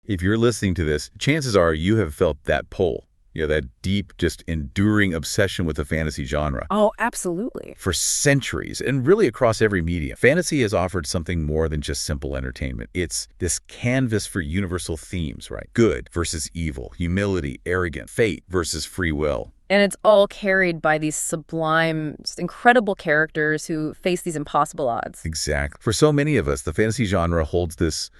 If you're listening to this, chances are you have felt that pull. That deep, just enduring obsession with the fantasy genre. Oh, absolutely. For centuries, and really across every medium, fantasy has offered something more than just simple entertainment. It's this canvas for universal themes, right? Good versus evil, humility, arrogance, fate versus free will. And it's all carried by these sublime, just incredible characters who face these impossible odds. Exactly. For so many of us, the fantasy genre holds this,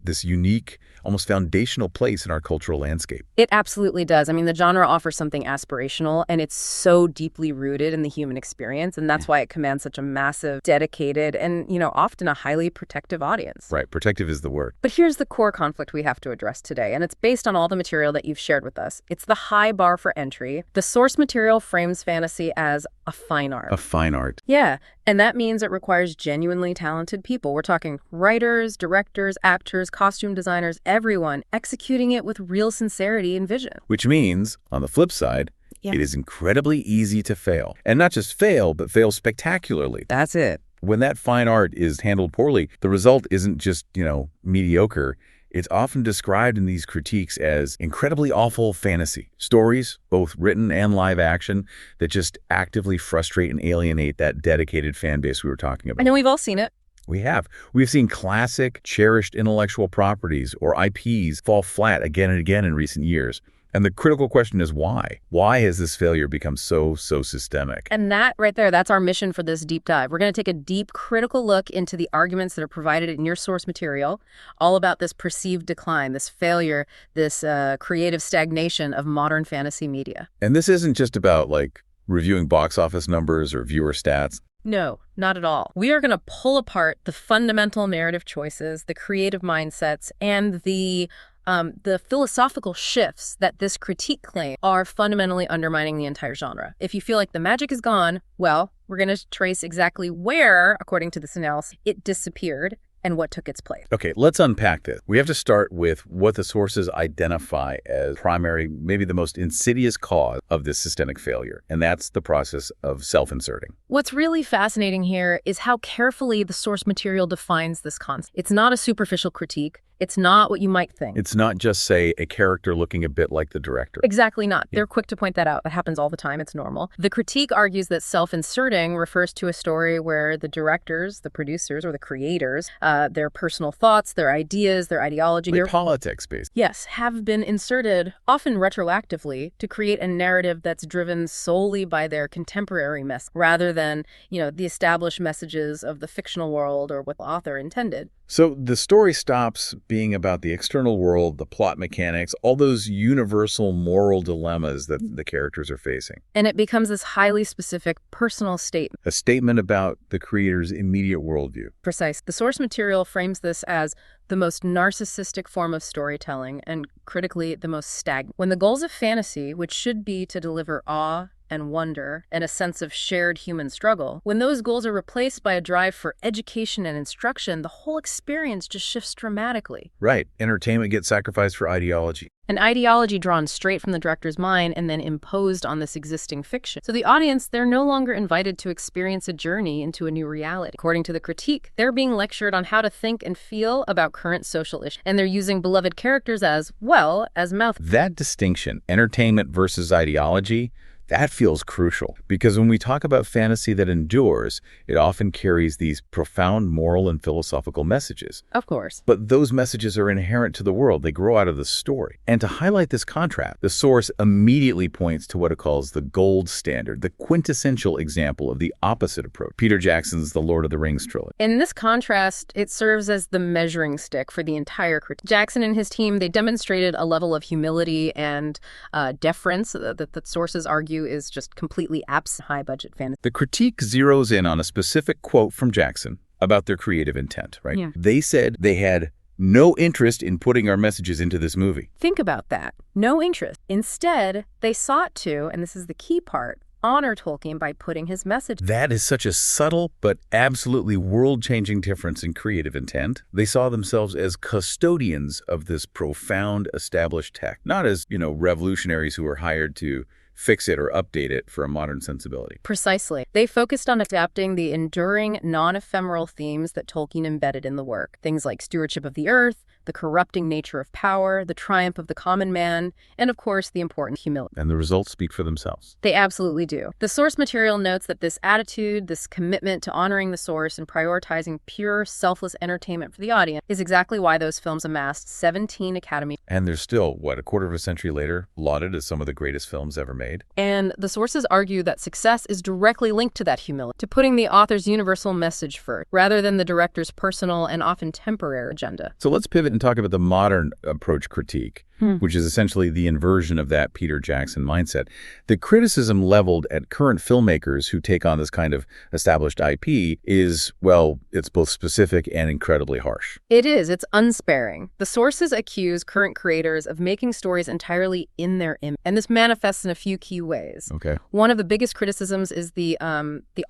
this unique, almost foundational place in our cultural landscape. It absolutely does. I mean, the genre offers something aspirational, and it's so deeply rooted in the human experience, and that's why it commands such a massive, dedicated, and, often a highly protective audience. Right. Protective is the word. But here's the core conflict we have to address today, and it's based on all the material that you've shared with us. It's the high bar for entry. The source material frames fantasy as a fine art. A fine art. Yeah, and that means it requires genuinely talented people. We're talking writers, directors, actors, costume designers, everyone executing it with real sincerity and vision. Which means, on the flip side, it is incredibly easy to fail. And not just fail, but fail spectacularly. That's it. When that fine art is handled poorly, the result isn't just, mediocre. It's often described in these critiques as incredibly awful fantasy. Stories, both written and live action, that just actively frustrate and alienate that dedicated fan base we were talking about. I know we've all seen it. We have. We've seen classic, cherished intellectual properties or IPs fall flat again and again in recent years. And the critical question is why? Why has this failure become so systemic? And that right there, that's our mission for this deep dive. We're going to take a deep, critical look into the arguments that are provided in your source material, all about this perceived decline, this failure, this creative stagnation of modern fantasy media. And this isn't just about, reviewing box office numbers or viewer stats. No, not at all. We are going to pull apart the fundamental narrative choices, the creative mindsets, and the philosophical shifts that this critique claim are fundamentally undermining the entire genre. If you feel like the magic is gone, well, we're going to trace exactly where, according to this analysis, it disappeared and what took its place. Okay, let's unpack this. We have to start with what the sources identify as primary, maybe the most insidious cause of this systemic failure, and that's the process of self-inserting. What's really fascinating here is how carefully the source material defines this concept. It's not a superficial critique. It's not what you might think. It's not just, say, a character looking a bit like the director. Exactly not. They're quick to point that out. That happens all the time. It's normal. The critique argues that self-inserting refers to a story where the directors, the producers, or the creators, their personal thoughts, their ideas, their ideology, their politics, basically. Yes, have been inserted, often retroactively, to create a narrative that's driven solely by their contemporary mess, rather than, the established messages of the fictional world or what the author intended. So the story stops being about the external world, the plot mechanics, all those universal moral dilemmas that the characters are facing. And it becomes this highly specific personal statement. A statement about the creator's immediate worldview. Precise. The source material frames this as the most narcissistic form of storytelling and, critically, the most stagnant. When the goals of fantasy, which should be to deliver awe and wonder and a sense of shared human struggle, when those goals are replaced by a drive for education and instruction, the whole experience just shifts dramatically. Right. Entertainment gets sacrificed for ideology. An ideology drawn straight from the director's mind and then imposed on this existing fiction. So the audience, they're no longer invited to experience a journey into a new reality. According to the critique, they're being lectured on how to think and feel about current social issues. And they're using beloved characters as mouth. That distinction, entertainment versus ideology, that feels crucial, because when we talk about fantasy that endures, it often carries these profound moral and philosophical messages. Of course. But those messages are inherent to the world. They grow out of the story. And to highlight this contrast, the source immediately points to what it calls the gold standard, the quintessential example of the opposite approach, Peter Jackson's The Lord of the Rings trilogy. In this contrast, it serves as the measuring stick for the entire critique. Jackson and his team, they demonstrated a level of humility and deference that the sources argue is just completely absent high-budget fantasy. The critique zeroes in on a specific quote from Jackson about their creative intent, right? Yeah. They said they had no interest in putting our messages into this movie. Think about that. No interest. Instead, they sought to, and this is the key part, honor Tolkien by putting his message. That is such a subtle but absolutely world-changing difference in creative intent. They saw themselves as custodians of this profound established text, not as, revolutionaries who were hired to fix it or update it for a modern sensibility. Precisely. They focused on adapting the enduring, non-ephemeral themes that Tolkien embedded in the work. Things like stewardship of the earth, the corrupting nature of power, the triumph of the common man, and of course, the important humility. And the results speak for themselves. They absolutely do. The source material notes that this attitude, this commitment to honoring the source and prioritizing pure, selfless entertainment for the audience is exactly why those films amassed 17 Academy. And they're still, what, a quarter of a century later, lauded as some of the greatest films ever made? And the sources argue that success is directly linked to that humility, to putting the author's universal message first, rather than the director's personal and often temporary agenda. So let's pivot and talk about the modern approach critique, which is essentially the inversion of that Peter Jackson mindset. The criticism leveled at current filmmakers who take on this kind of established IP is, well, it's both specific and incredibly harsh. It is. It's unsparing. The sources accuse current creators of making stories entirely in their image, and this manifests in a few key ways. Okay. One of the biggest criticisms is the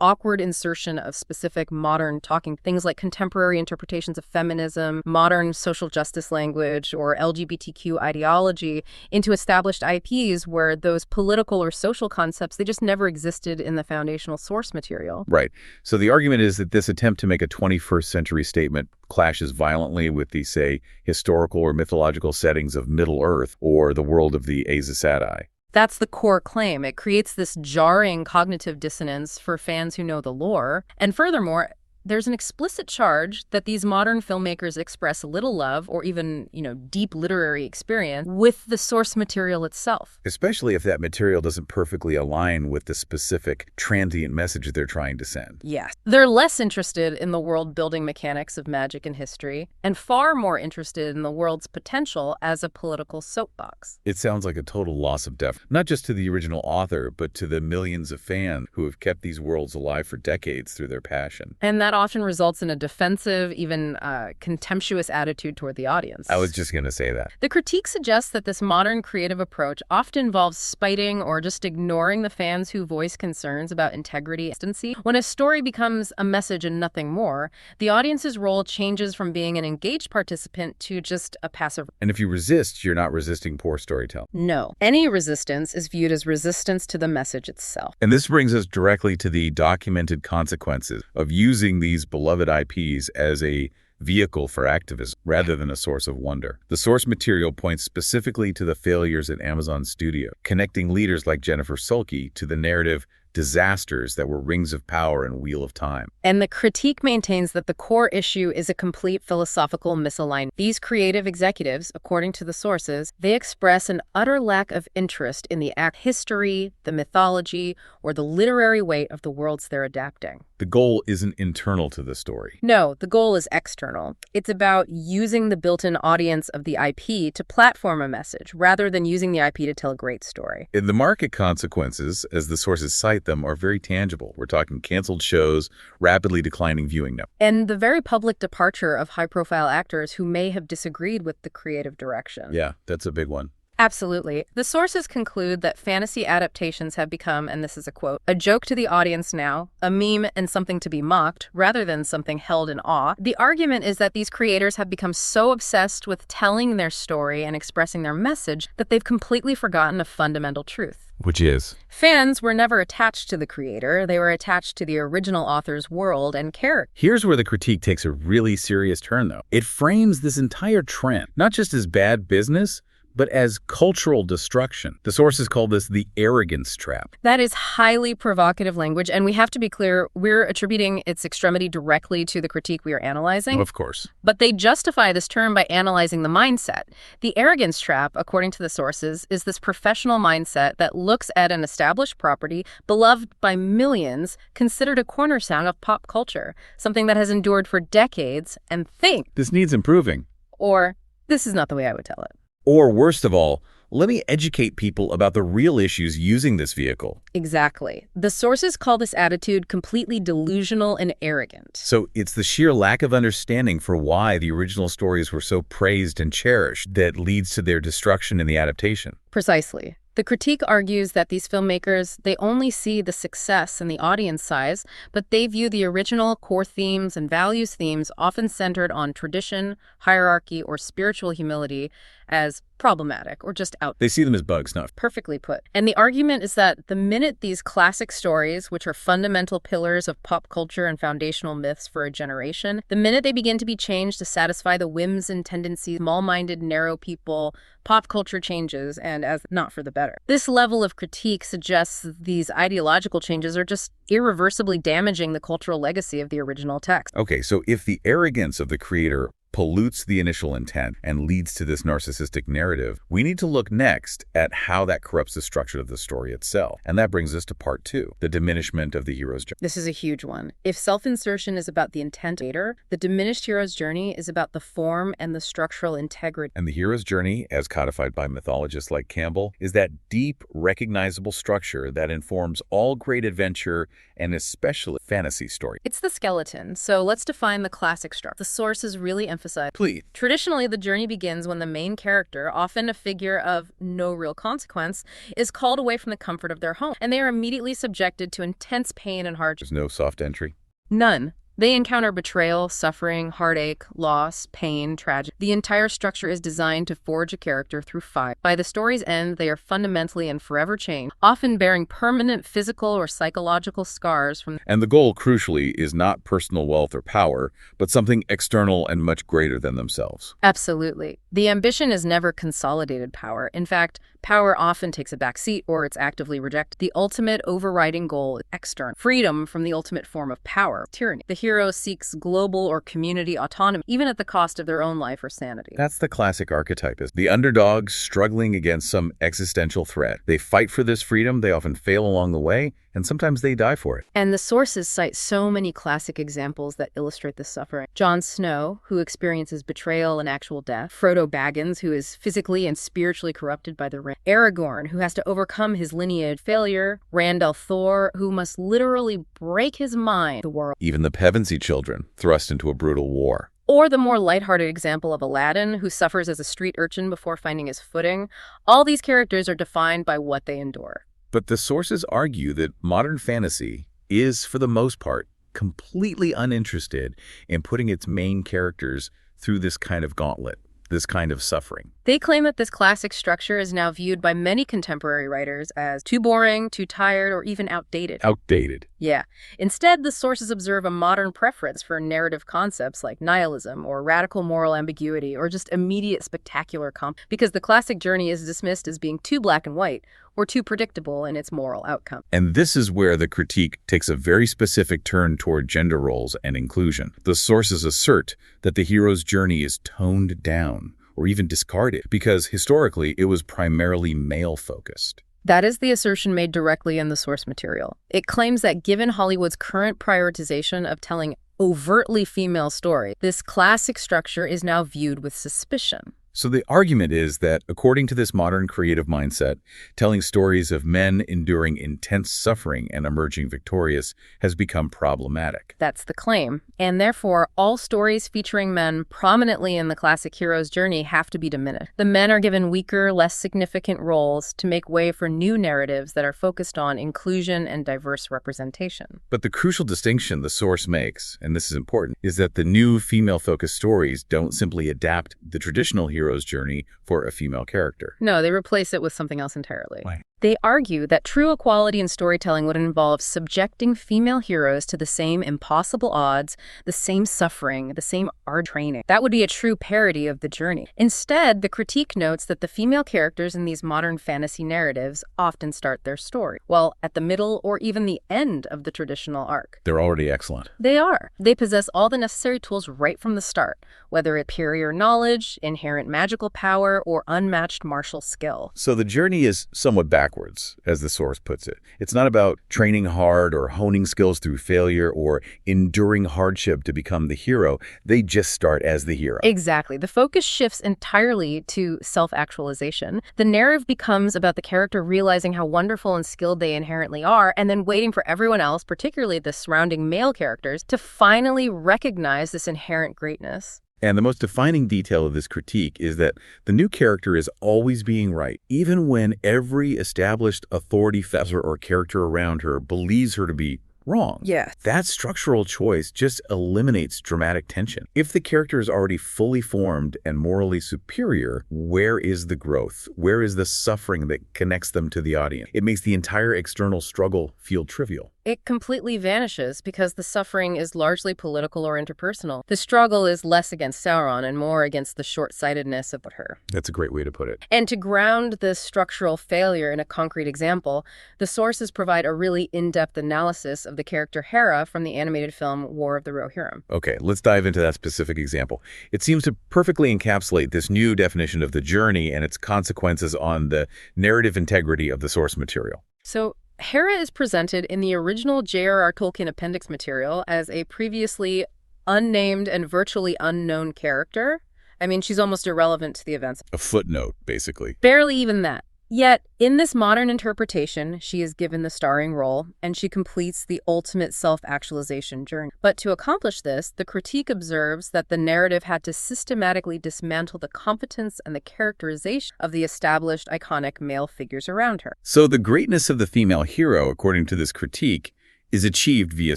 awkward insertion of specific modern talking things like contemporary interpretations of feminism, modern social justice language, or LGBTQ ideology into established IPs where those political or social concepts, they just never existed in the foundational source material. Right. So the argument is that this attempt to make a 21st century statement clashes violently with the, say, historical or mythological settings of Middle-earth or the world of the Aes Sedai. That's the core claim. It creates this jarring cognitive dissonance for fans who know the lore. And furthermore, there's an explicit charge that these modern filmmakers express little love or even, deep literary experience with the source material itself. Especially if that material doesn't perfectly align with the specific transient message they're trying to send. Yes. They're less interested in the world-building mechanics of magic and history and far more interested in the world's potential as a political soapbox. It sounds like a total loss of depth, not just to the original author, but to the millions of fans who have kept these worlds alive for decades through their passion. And that often results in a defensive, even contemptuous attitude toward the audience. I was just going to say that. The critique suggests that this modern creative approach often involves spiting or just ignoring the fans who voice concerns about integrity and consistency. When a story becomes a message and nothing more, the audience's role changes from being an engaged participant to just a passive. And if you resist, you're not resisting poor storytelling. No. Any resistance is viewed as resistance to the message itself. And this brings us directly to the documented consequences of using these beloved IPs as a vehicle for activism rather than a source of wonder. The source material points specifically to the failures at Amazon Studio, connecting leaders like Jennifer Sulky to the narrative disasters that were Rings of Power and Wheel of Time. And the critique maintains that the core issue is a complete philosophical misalignment. These creative executives, according to the sources, they express an utter lack of interest in the history, the mythology, or the literary weight of the worlds they're adapting. The goal isn't internal to the story. No, the goal is external. It's about using the built-in audience of the IP to platform a message, rather than using the IP to tell a great story. And the market consequences, as the sources cite them, are very tangible. We're talking canceled shows, rapidly declining viewing numbers. And the very public departure of high-profile actors who may have disagreed with the creative direction. Yeah, that's a big one. Absolutely. The sources conclude that fantasy adaptations have become, and this is a quote, a joke to the audience now, a meme and something to be mocked, rather than something held in awe. The argument is that these creators have become so obsessed with telling their story and expressing their message that they've completely forgotten a fundamental truth. Which is? Fans were never attached to the creator. They were attached to the original author's world and character. Here's where the critique takes a really serious turn, though. It frames this entire trend, not just as bad business, but as cultural destruction. The sources call this the arrogance trap. That is highly provocative language, and we have to be clear, we're attributing its extremity directly to the critique we are analyzing. Of course. But they justify this term by analyzing the mindset. The arrogance trap, according to the sources, is this professional mindset that looks at an established property, beloved by millions, considered a cornerstone of pop culture, something that has endured for decades, and think, this needs improving. Or, this is not the way I would tell it. Or worst of all, let me educate people about the real issues using this vehicle. Exactly. The sources call this attitude completely delusional and arrogant. So it's the sheer lack of understanding for why the original stories were so praised and cherished that leads to their destruction in the adaptation. Precisely. The critique argues that these filmmakers, they only see the success and the audience size, but they view the original core themes and values themes often centered on tradition, hierarchy, or spiritual humility as problematic or just out. They see them as bugs, not... Perfectly put. And the argument is that the minute these classic stories, which are fundamental pillars of pop culture and foundational myths for a generation, the minute they begin to be changed to satisfy the whims and tendencies, small-minded, narrow people, pop culture changes, and as not for the better. This level of critique suggests that these ideological changes are just irreversibly damaging the cultural legacy of the original text. Okay, so if the arrogance of the creator pollutes the initial intent and leads to this narcissistic narrative, we need to look next at how that corrupts the structure of the story itself. And that brings us to part 2, the diminishment of the hero's journey. This is a huge one. If self-insertion is about the intent later, the diminished hero's journey is about the form and the structural integrity. And the hero's journey, as codified by mythologists like Campbell, is that deep, recognizable structure that informs all great adventure and especially fantasy story. It's the skeleton, so let's define the classic structure. The sources really emphasize. Please. Traditionally, the journey begins when the main character, often a figure of no real consequence, is called away from the comfort of their home, and they are immediately subjected to intense pain and hardship. There's no soft entry? None. They encounter betrayal, suffering, heartache, loss, pain, tragedy. The entire structure is designed to forge a character through fire. By the story's end, they are fundamentally and forever changed, often bearing permanent physical or psychological scars from... And the goal, crucially, is not personal wealth or power, but something external and much greater than themselves. Absolutely. The ambition is never consolidated power. In fact, power often takes a back seat or it's actively rejected. The ultimate overriding goal is external. Freedom from the ultimate form of power, tyranny. The hero seeks global or community autonomy, even at the cost of their own life or sanity. That's the classic archetype, is the underdog struggling against some existential threat. They fight for this freedom, they often fail along the way, and sometimes they die for it. And the sources cite so many classic examples that illustrate this suffering. Jon Snow, who experiences betrayal and actual death. Frodo Baggins, who is physically and spiritually corrupted by the ring. Aragorn, who has to overcome his lineage failure. Randall Thor, who must literally break his mind the world. Even the Pevensey children, thrust into a brutal war. Or the more lighthearted example of Aladdin, who suffers as a street urchin before finding his footing. All these characters are defined by what they endure. But the sources argue that modern fantasy is, for the most part, completely uninterested in putting its main characters through this kind of gauntlet, this kind of suffering. They claim that this classic structure is now viewed by many contemporary writers as too boring, too tired, or even outdated. Outdated. Yeah. Instead, the sources observe a modern preference for narrative concepts like nihilism or radical moral ambiguity or just immediate spectacular because the classic journey is dismissed as being too black and white or too predictable in its moral outcome. And this is where the critique takes a very specific turn toward gender roles and inclusion. The sources assert that the hero's journey is toned down or even discarded because historically it was primarily male-focused. That is the assertion made directly in the source material. It claims that given Hollywood's current prioritization of telling overtly female stories, this classic structure is now viewed with suspicion. So the argument is that, according to this modern creative mindset, telling stories of men enduring intense suffering and emerging victorious has become problematic. That's the claim. And therefore, all stories featuring men prominently in the classic hero's journey have to be diminished. The men are given weaker, less significant roles to make way for new narratives that are focused on inclusion and diverse representation. But the crucial distinction the source makes, and this is important, is that the new female-focused stories don't simply adapt the traditional hero's journey for a female character. No, they replace it with something else entirely. Why? They argue that true equality in storytelling would involve subjecting female heroes to the same impossible odds, the same suffering, the same art training. That would be a true parody of the journey. Instead, the critique notes that the female characters in these modern fantasy narratives often start their story, well, at the middle or even the end of the traditional arc. They're already excellent. They are. They possess all the necessary tools right from the start, whether it's superior knowledge, inherent magical power, or unmatched martial skill. So the journey is somewhat backwards, as the source puts it. It's not about training hard or honing skills through failure or enduring hardship to become the hero. They just start as the hero. Exactly. The focus shifts entirely to self-actualization. The narrative becomes about the character realizing how wonderful and skilled they inherently are, and then waiting for everyone else, particularly the surrounding male characters, to finally recognize this inherent greatness. And the most defining detail of this critique is that the new character is always being right, even when every established authority figure or character around her believes her to be wrong. Yes. That structural choice just eliminates dramatic tension. If the character is already fully formed and morally superior, where is the growth? Where is the suffering that connects them to the audience? It makes the entire external struggle feel trivial. It completely vanishes because the suffering is largely political or interpersonal. The struggle is less against Sauron and more against the short-sightedness of her. That's a great way to put it. And to ground this structural failure in a concrete example, the sources provide a really in-depth analysis of the character Hera from the animated film War of the Rohirrim. Okay, let's dive into that specific example. It seems to perfectly encapsulate this new definition of the journey and its consequences on the narrative integrity of the source material. So, Hera is presented in the original J.R.R. Tolkien appendix material as a previously unnamed and virtually unknown character. I mean, she's almost irrelevant to the events. A footnote, basically. Barely even that. Yet, in this modern interpretation, she is given the starring role, and she completes the ultimate self-actualization journey. But to accomplish this, the critique observes that the narrative had to systematically dismantle the competence and the characterization of the established iconic male figures around her. So the greatness of the female hero, according to this critique, is achieved via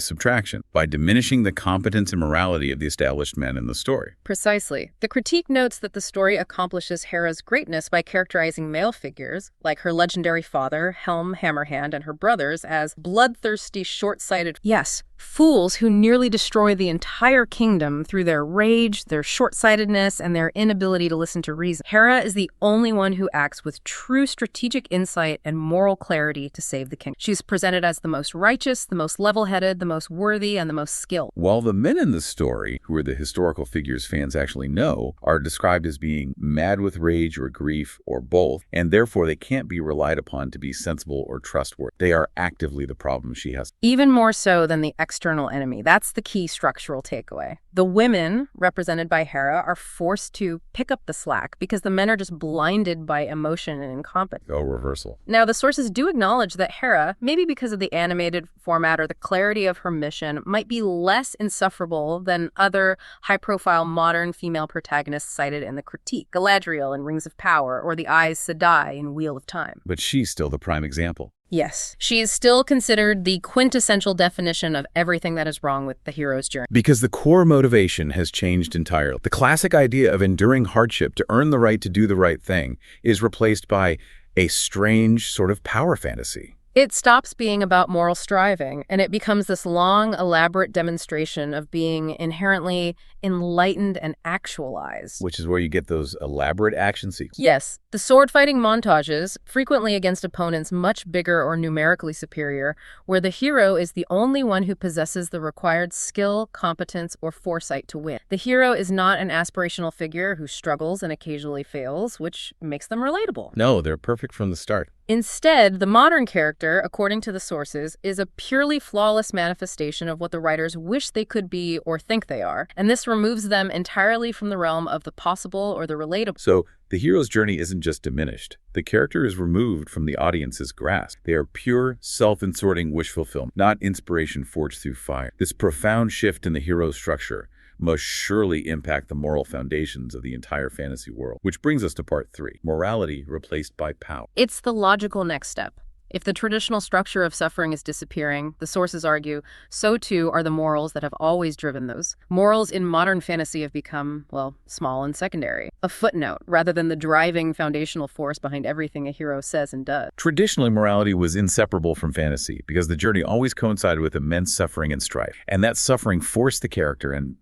subtraction, by diminishing the competence and morality of the established men in the story. Precisely. The critique notes that the story accomplishes Hera's greatness by characterizing male figures, like her legendary father, Helm Hammerhand, and her brothers, as bloodthirsty, short-sighted, yes, fools who nearly destroy the entire kingdom through their rage, their short-sightedness, and their inability to listen to reason. Hera is the only one who acts with true strategic insight and moral clarity to save the kingdom. She's presented as the most righteous, the most level-headed, the most worthy, and the most skilled. While the men in the story, who are the historical figures fans actually know, are described as being mad with rage or grief or both, and therefore they can't be relied upon to be sensible or trustworthy. They are actively the problem she has. Even more so than the external enemy. That's the key structural takeaway. The women, represented by Hera, are forced to pick up the slack because the men are just blinded by emotion and incompetence. Oh, reversal. Now, the sources do acknowledge that Hera, maybe because of the animated format or the clarity of her mission, might be less insufferable than other high-profile modern female protagonists cited in the critique, Galadriel in Rings of Power or the Aes Sedai in Wheel of Time. But she's still the prime example. Yes, she is still considered the quintessential definition of everything that is wrong with the hero's journey. Because the core motivation has changed entirely. The classic idea of enduring hardship to earn the right to do the right thing is replaced by a strange sort of power fantasy. It stops being about moral striving, and it becomes this long, elaborate demonstration of being inherently enlightened and actualized. Which is where you get those elaborate action sequences. Yes, the sword-fighting montages, frequently against opponents much bigger or numerically superior, where the hero is the only one who possesses the required skill, competence, or foresight to win. The hero is not an aspirational figure who struggles and occasionally fails, which makes them relatable. No, they're perfect from the start. Instead, the modern character, according to the sources, is a purely flawless manifestation of what the writers wish they could be or think they are, and this removes them entirely from the realm of the possible or the relatable. So, the hero's journey isn't just diminished. The character is removed from the audience's grasp. They are pure, self-inserting wish fulfillment, not inspiration forged through fire. This profound shift in the hero's structure must surely impact the moral foundations of the entire fantasy world. Which brings us to part 3, morality replaced by power. It's the logical next step. If the traditional structure of suffering is disappearing, the sources argue, so too are the morals that have always driven those. Morals in modern fantasy have become, well, small and secondary. A footnote, rather than the driving foundational force behind everything a hero says and does. Traditionally, morality was inseparable from fantasy because the journey always coincided with immense suffering and strife. And that suffering forced the character and,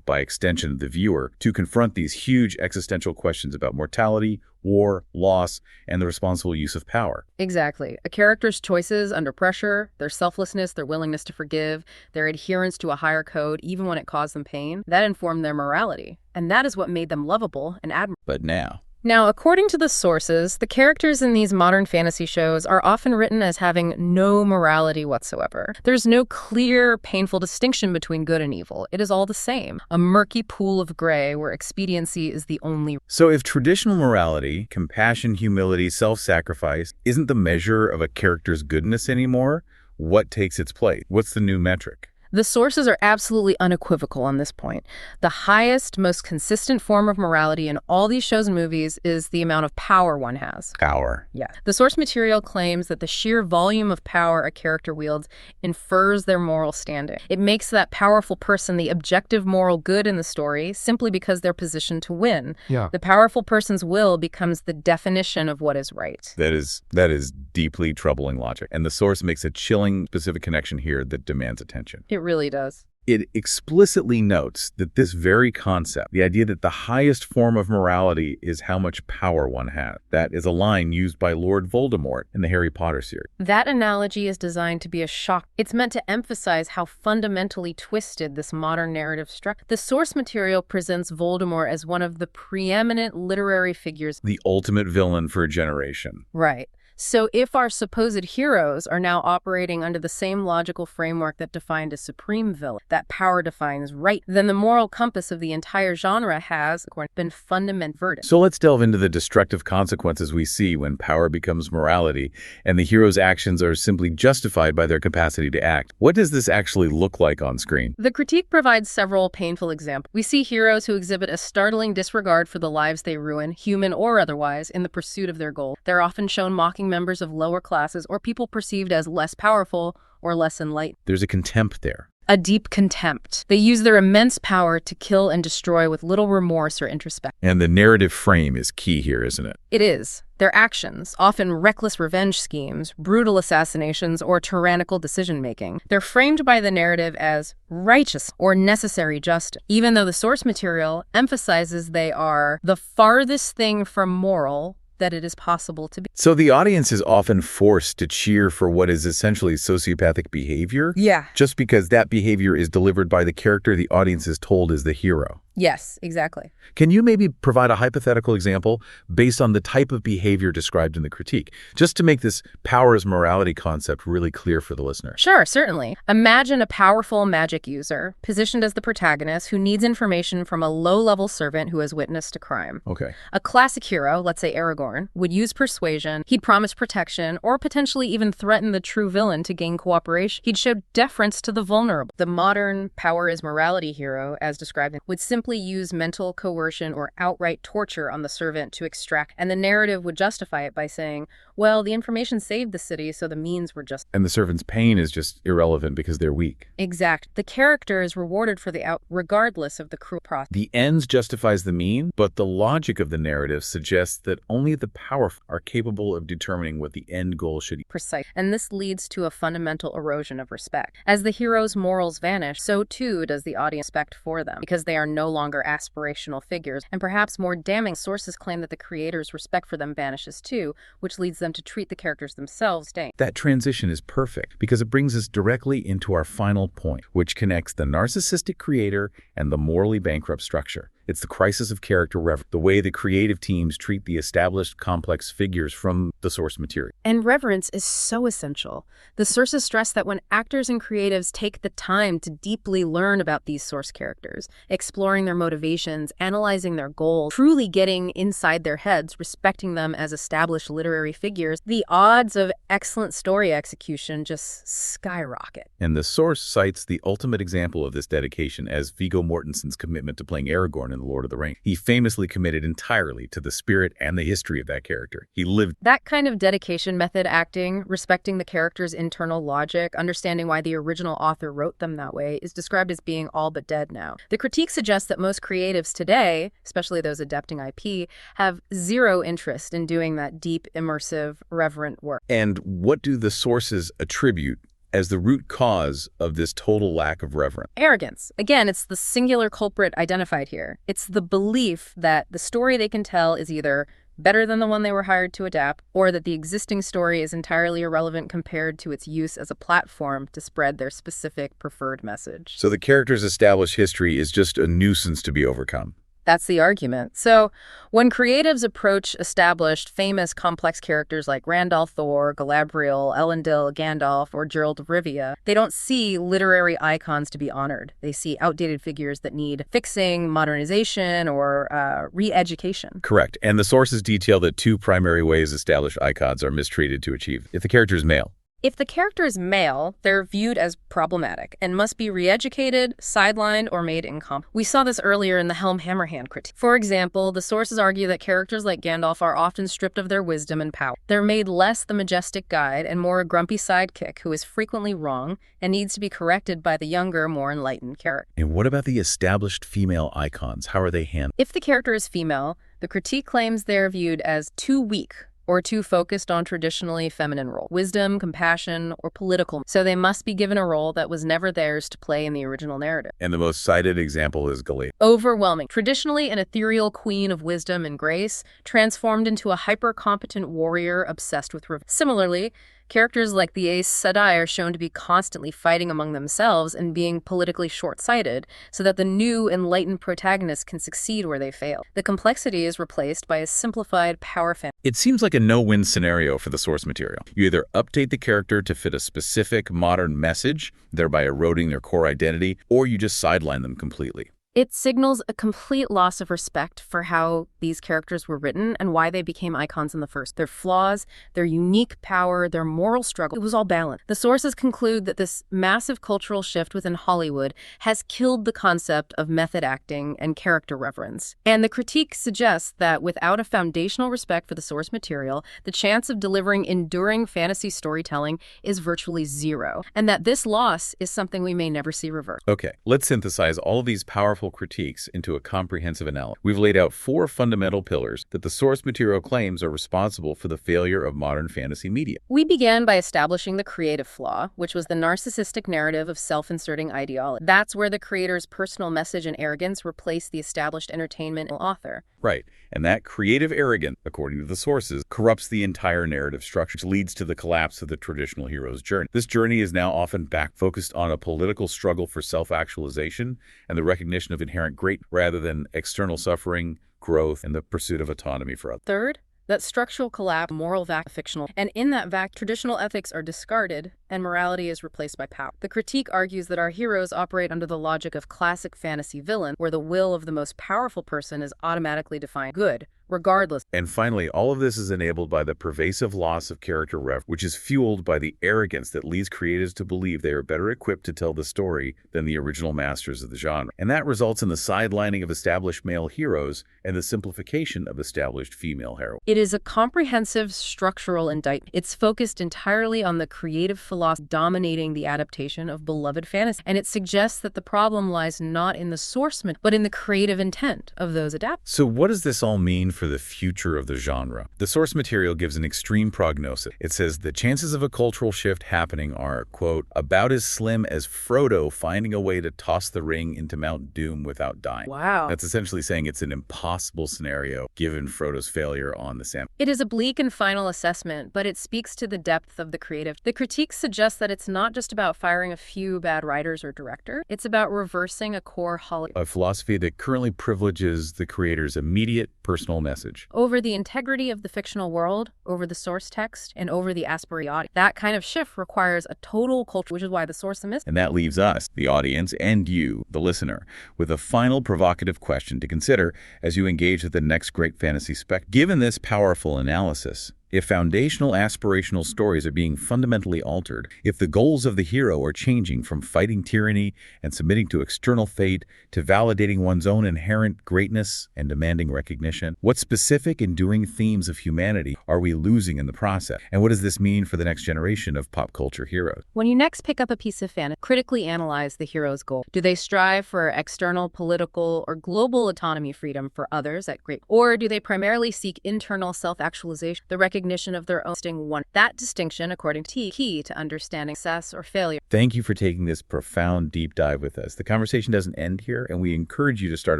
by extension, the viewer, to confront these huge existential questions about mortality, war, loss, and the responsible use of power. Exactly. A character's choices under pressure, their selflessness, their willingness to forgive, their adherence to a higher code, even when it caused them pain, that informed their morality. And that is what made them lovable and admirable. But Now, according to the sources, the characters in these modern fantasy shows are often written as having no morality whatsoever. There's no clear, painful distinction between good and evil. It is all the same. A murky pool of gray where expediency is the only. So if traditional morality, compassion, humility, self-sacrifice, isn't the measure of a character's goodness anymore, what takes its place? What's the new metric? The sources are absolutely unequivocal on this point. The highest, most consistent form of morality in all these shows and movies is the amount of power one has. Power. Yeah. The source material claims that the sheer volume of power a character wields infers their moral standing. It makes that powerful person the objective moral good in the story simply because they're positioned to win. Yeah. The powerful person's will becomes the definition of what is right. That is deeply troubling logic. And the source makes a chilling specific connection here that demands attention. It really does. It explicitly notes that this very concept, the idea that the highest form of morality is how much power one has, that is a line used by Lord Voldemort in the Harry Potter series. That analogy is designed to be a shock. It's meant to emphasize how fundamentally twisted this modern narrative structure. The source material presents Voldemort as one of the preeminent literary figures. The ultimate villain for a generation. Right. So if our supposed heroes are now operating under the same logical framework that defined a supreme villain, that power defines right, then the moral compass of the entire genre has been fundamentally inverted. So let's delve into the destructive consequences we see when power becomes morality and the hero's actions are simply justified by their capacity to act. What does this actually look like on screen? The critique provides several painful examples. We see heroes who exhibit a startling disregard for the lives they ruin, human or otherwise, in the pursuit of their goal. They're often shown mocking members of lower classes or people perceived as less powerful or less enlightened. There's a contempt there. A deep contempt. They use their immense power to kill and destroy with little remorse or introspection. And the narrative frame is key here, isn't it? It is. Their actions, often reckless revenge schemes, brutal assassinations, or tyrannical decision-making, they're framed by the narrative as righteous or necessary justice, even though the source material emphasizes they are the farthest thing from moral that it is possible to be. So the audience is often forced to cheer for what is essentially sociopathic behavior? Yeah. Just because that behavior is delivered by the character the audience is told is the hero. Yes, exactly. Can you maybe provide a hypothetical example based on the type of behavior described in the critique, just to make this power as morality concept really clear for the listener? Sure, certainly. Imagine a powerful magic user, positioned as the protagonist, who needs information from a low-level servant who has witnessed a crime. Okay. A classic hero, let's say Aragorn, would use persuasion, he'd promise protection, or potentially even threaten the true villain to gain cooperation. He'd show deference to the vulnerable. The modern power is morality hero, as described, would simply use mental coercion or outright torture on the servant to extract, and the narrative would justify it by saying, well, the information saved the city, so the means were just... And the servant's pain is just irrelevant because they're weak. Exact. The character is rewarded for the out, regardless of the cruel process. The ends justifies the mean, but the logic of the narrative suggests that only the powerful are capable of determining what the end goal should be. Precise. And this leads to a fundamental erosion of respect. As the hero's morals vanish, so too does the audience respect for them, because they are no longer aspirational figures. And perhaps more damning, sources claim that the creator's respect for them vanishes too, which leads them to treat the characters themselves as That transition is perfect because it brings us directly into our final point, which connects the narcissistic creator and the morally bankrupt structure. It's the crisis of character reverence, the way the creative teams treat the established complex figures from the source material. And reverence is so essential. The sources stress that when actors and creatives take the time to deeply learn about these source characters, exploring their motivations, analyzing their goals, truly getting inside their heads, respecting them as established literary figures, the odds of excellent story execution just skyrocket. And the source cites the ultimate example of this dedication as Viggo Mortensen's commitment to playing Aragorn in The Lord of the Rings. He famously committed entirely to the spirit and the history of that character. He lived that kind of dedication, method acting, respecting the character's internal logic, understanding why the original author wrote them that way, is described as being all but dead now. The critique suggests that most creatives today, especially those adapting IP, have zero interest in doing that deep, immersive, reverent work. And what do the sources attribute as the root cause of this total lack of reverence? Arrogance. Again, it's the singular culprit identified here. It's the belief that the story they can tell is either better than the one they were hired to adapt, or that the existing story is entirely irrelevant compared to its use as a platform to spread their specific preferred message. So the character's established history is just a nuisance to be overcome. That's the argument. So when creatives approach established, famous, complex characters like Randall Thor, Galadriel, Elendil, Gandalf, or Geralt of Rivia, they don't see literary icons to be honored. They see outdated figures that need fixing, modernization, or re-education. Correct. And the sources detail that two primary ways established icons are mistreated to achieve. If the character is male, If the character is male, they're viewed as problematic and must be re-educated, sidelined, or made incompetent. We saw this earlier in the Helm-Hammerhand critique. For example, the sources argue that characters like Gandalf are often stripped of their wisdom and power. They're made less the majestic guide and more a grumpy sidekick who is frequently wrong and needs to be corrected by the younger, more enlightened character. And what about the established female icons? How are they handled? If the character is female, the critique claims they're viewed as too weak or too focused on traditionally feminine roles, wisdom, compassion, or political. So they must be given a role that was never theirs to play in the original narrative. And the most cited example is Galadriel. Overwhelming. Traditionally an ethereal queen of wisdom and grace, transformed into a hyper-competent warrior obsessed with revenge. Similarly, characters like the Aes Sedai are shown to be constantly fighting among themselves and being politically short-sighted, so that the new, enlightened protagonists can succeed where they fail. The complexity is replaced by a simplified power fantasy. It seems like a no-win scenario for the source material. You either update the character to fit a specific modern message, thereby eroding their core identity, or you just sideline them completely. It signals a complete loss of respect for how these characters were written and why they became icons in the first. Their flaws, their unique power, their moral struggle, it was all balanced. The sources conclude that this massive cultural shift within Hollywood has killed the concept of method acting and character reverence. And the critique suggests that without a foundational respect for the source material, the chance of delivering enduring fantasy storytelling is virtually zero, and that this loss is something we may never see reversed. Okay, let's synthesize all of these powerful critiques into a comprehensive analysis. We've laid out 4 fundamental pillars that the source material claims are responsible for the failure of modern fantasy media. We began by establishing the creative flaw, which was the narcissistic narrative of self-inserting ideology. That's where the creator's personal message and arrogance replaced the established entertainment author. Right, and that creative arrogance, according to the sources, corrupts the entire narrative structure, which leads to the collapse of the traditional hero's journey. This journey is now often focused on a political struggle for self-actualization and the recognition of inherent greatness rather than external suffering, growth, and the pursuit of autonomy for others. Third, that structural collapse, moral fictional, and in that traditional ethics are discarded and morality is replaced by power. The critique argues that our heroes operate under the logic of classic fantasy villain, where the will of the most powerful person is automatically defined good, regardless. And finally, all of this is enabled by the pervasive loss of character reference, which is fueled by the arrogance that leads creators to believe they are better equipped to tell the story than the original masters of the genre. And that results in the sidelining of established male heroes and the simplification of established female heroes. It is a comprehensive structural indictment. It's focused entirely on the creative philosophy dominating the adaptation of beloved fantasy, and it suggests that the problem lies not in the source material, but in the creative intent of those adapters. So what does this all mean for the future of the genre? The source material gives an extreme prognosis. It says the chances of a cultural shift happening are, quote, about as slim as Frodo finding a way to toss the ring into Mount Doom without dying. Wow. That's essentially saying it's an impossible scenario given Frodo's failure on the Sam. It is a bleak and final assessment, but it speaks to the depth of the creative. The critique suggests that it's not just about firing a few bad writers or directors. It's about reversing a core a philosophy that currently privileges the creator's immediate personal message over the integrity of the fictional world, over the source text, and over the aspirated. That kind of shift requires a total culture, which is why the source is missing. And that leaves us, the audience, and you, the listener, with a final provocative question to consider as you engage with the next great fantasy spec. Given this powerful analysis, if foundational aspirational stories are being fundamentally altered, if the goals of the hero are changing from fighting tyranny and submitting to external fate to validating one's own inherent greatness and demanding recognition, what specific enduring themes of humanity are we losing in the process? And what does this mean for the next generation of pop culture heroes? When you next pick up a piece of fantasy, critically analyze the hero's goal. Do they strive for external, political, or global autonomy freedom for others at great? Or do they primarily seek internal self-actualization, the recognition of their own one? That distinction, according to key to understanding success or failure. Thank you for taking this profound deep dive with us. The conversation doesn't end here, and we encourage you to start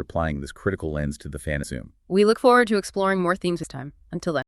applying this critical lens to the fantasy. We look forward to exploring more themes this time. Until then.